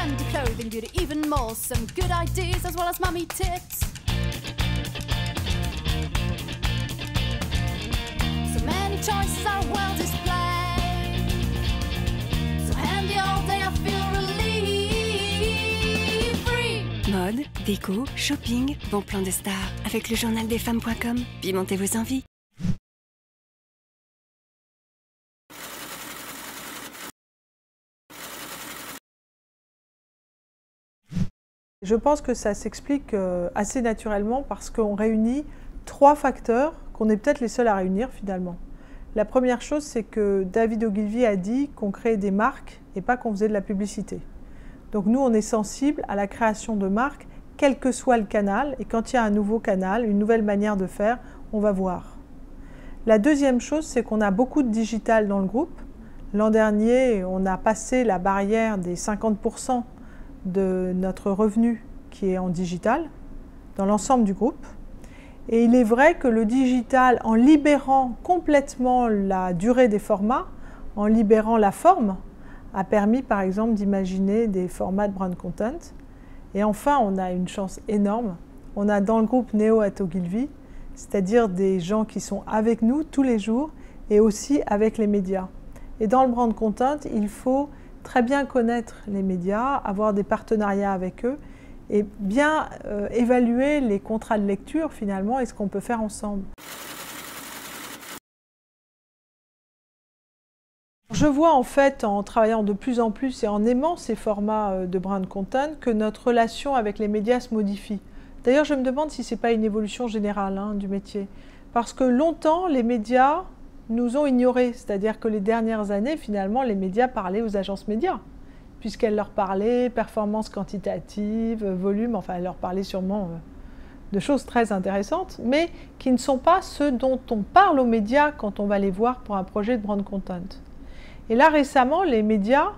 trendy clothing, beauty, even more. Some good ideas as well as mummy tips. So many choices are well displayed. So handy all day, I feel relief. Free. Mode, déco, shopping, bon plan de star. Avec le journaldesfemmes.com, pimentez vos envies. Je pense que ça s'explique assez naturellement parce qu'on réunit 3 facteurs qu'on est peut-être les seuls à réunir finalement. La première chose, c'est que David Ogilvy a dit qu'on créait des marques et pas qu'on faisait de la publicité. Donc nous, on est sensible à la création de marques, quel que soit le canal, et quand il y a un nouveau canal, une nouvelle manière de faire, on va voir. La deuxième chose, c'est qu'on a beaucoup de digital dans le groupe. L'an dernier, on a passé la barrière des 50% de notre revenu qui est en digital, dans l'ensemble du groupe. Et il est vrai que le digital, en libérant complètement la durée des formats, en libérant la forme, a permis par exemple d'imaginer des formats de brand content. Et enfin, on a une chance énorme. On a dans le groupe Néo at Ogilvy, c'est-à-dire des gens qui sont avec nous tous les jours et aussi avec les médias. Et dans le brand content, il faut très bien connaître les médias, avoir des partenariats avec eux et bien évaluer les contrats de lecture finalement et ce qu'on peut faire ensemble. Je vois en fait en travaillant de plus en plus et en aimant ces formats de brand content que notre relation avec les médias se modifie. D'ailleurs, je me demande si ce n'est pas une évolution générale du métier. Parce que longtemps, les médias nous ont ignorés. C'est-à-dire que les dernières années, finalement, les médias parlaient aux agences médias. Puisqu'elles leur parlaient performance quantitative, volume, enfin, elles leur parlaient sûrement de choses très intéressantes, mais qui ne sont pas ceux dont on parle aux médias quand on va les voir pour un projet de brand content. Et là, récemment, les médias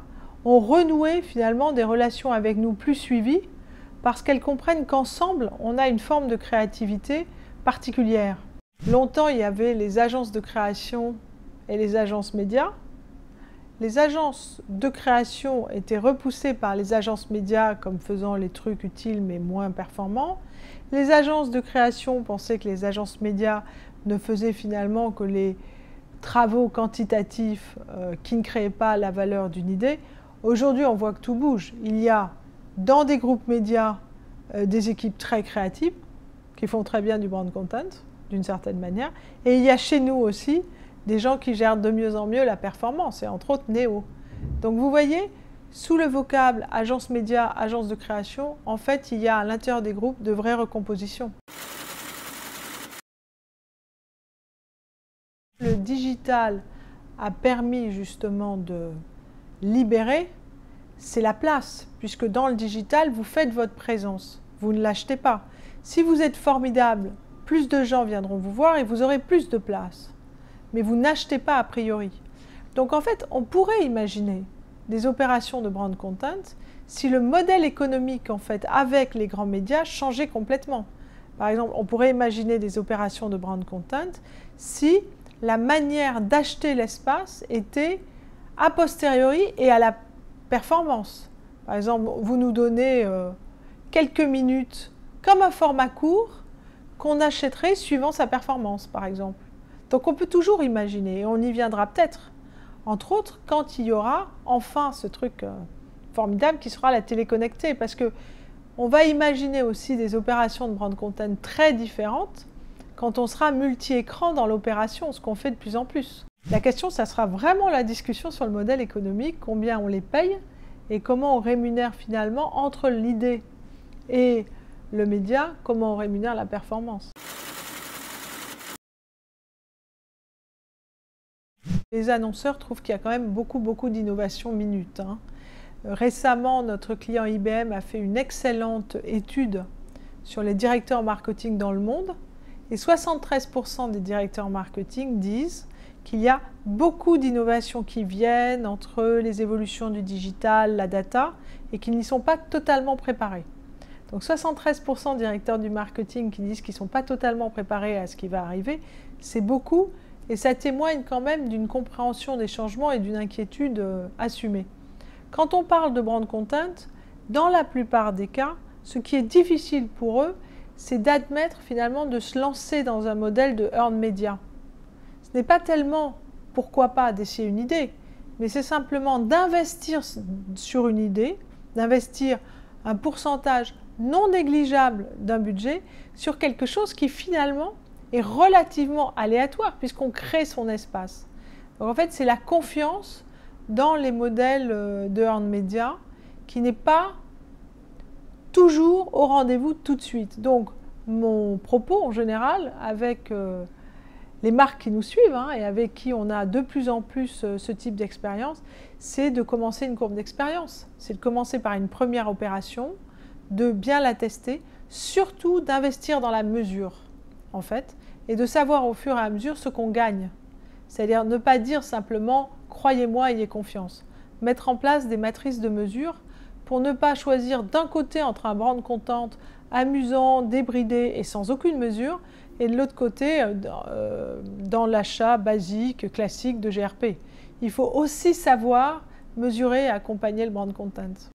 ont renoué finalement des relations avec nous plus suivies parce qu'elles comprennent qu'ensemble, on a une forme de créativité particulière. Longtemps, il y avait les agences de création et les agences médias. Les agences de création étaient repoussées par les agences médias comme faisant les trucs utiles mais moins performants. Les agences de création pensaient que les agences médias ne faisaient finalement que les travaux quantitatifs qui ne créaient pas la valeur d'une idée. Aujourd'hui, on voit que tout bouge. Il y a dans des groupes médias des équipes très créatives qui font très bien du brand content, d'une certaine manière. Et il y a chez nous aussi des gens qui gèrent de mieux en mieux la performance, et entre autres Néo. Donc vous voyez, sous le vocable agence média, agence de création, en fait, il y a à l'intérieur des groupes de vraies recompositions. Le digital a permis justement de libérer, c'est la place, puisque dans le digital, vous faites votre présence, vous ne l'achetez pas. Si vous êtes formidable, plus de gens viendront vous voir et vous aurez plus de place. Mais vous n'achetez pas a priori. Donc en fait, on pourrait imaginer des opérations de brand content si le modèle économique en fait avec les grands médias changeait complètement. Par exemple, on pourrait imaginer des opérations de brand content si la manière d'acheter l'espace était a posteriori et à la performance. Par exemple, vous nous donnez quelques minutes comme un format court qu'on achèterait suivant sa performance, par exemple. Donc on peut toujours imaginer, et on y viendra peut-être, entre autres, quand il y aura enfin ce truc formidable qui sera la télé connectée, parce que on va imaginer aussi des opérations de brand content très différentes quand on sera multi-écran dans l'opération, ce qu'on fait de plus en plus. La question, ça sera vraiment la discussion sur le modèle économique, combien on les paye et comment on rémunère finalement entre l'idée et le média, comment on rémunère la performance. Les annonceurs trouvent qu'il y a quand même beaucoup d'innovation minute. Récemment, notre client IBM a fait une excellente étude sur les directeurs marketing dans le monde et 73% des directeurs marketing disent qu'il y a beaucoup d'innovations qui viennent entre les évolutions du digital, la data, et qu'ils n'y sont pas totalement préparés. Donc 73% des directeurs du marketing qui disent qu'ils ne sont pas totalement préparés à ce qui va arriver, c'est beaucoup, et ça témoigne quand même d'une compréhension des changements et d'une inquiétude assumée. Quand on parle de brand content, dans la plupart des cas, ce qui est difficile pour eux, c'est d'admettre finalement de se lancer dans un modèle de earned media. Ce n'est pas tellement pourquoi pas d'essayer une idée, mais c'est simplement d'investir sur une idée, d'investir un pourcentage non négligeable d'un budget sur quelque chose qui finalement est relativement aléatoire puisqu'on crée son espace. Donc en fait, c'est la confiance dans les modèles de earned media qui n'est pas toujours au rendez-vous tout de suite. Donc mon propos en général avec les marques qui nous suivent et avec qui on a de plus en plus ce type d'expérience, c'est de commencer une courbe d'expérience. C'est de commencer par une première opération, de bien la tester, surtout d'investir dans la mesure en fait, et de savoir au fur et à mesure ce qu'on gagne. C'est-à-dire ne pas dire simplement « croyez-moi, ayez confiance ». Mettre en place des matrices de mesure pour ne pas choisir d'un côté entre un brand content amusant, débridé et sans aucune mesure, et de l'autre côté dans l'achat basique, classique de GRP. Il faut aussi savoir mesurer et accompagner le brand content.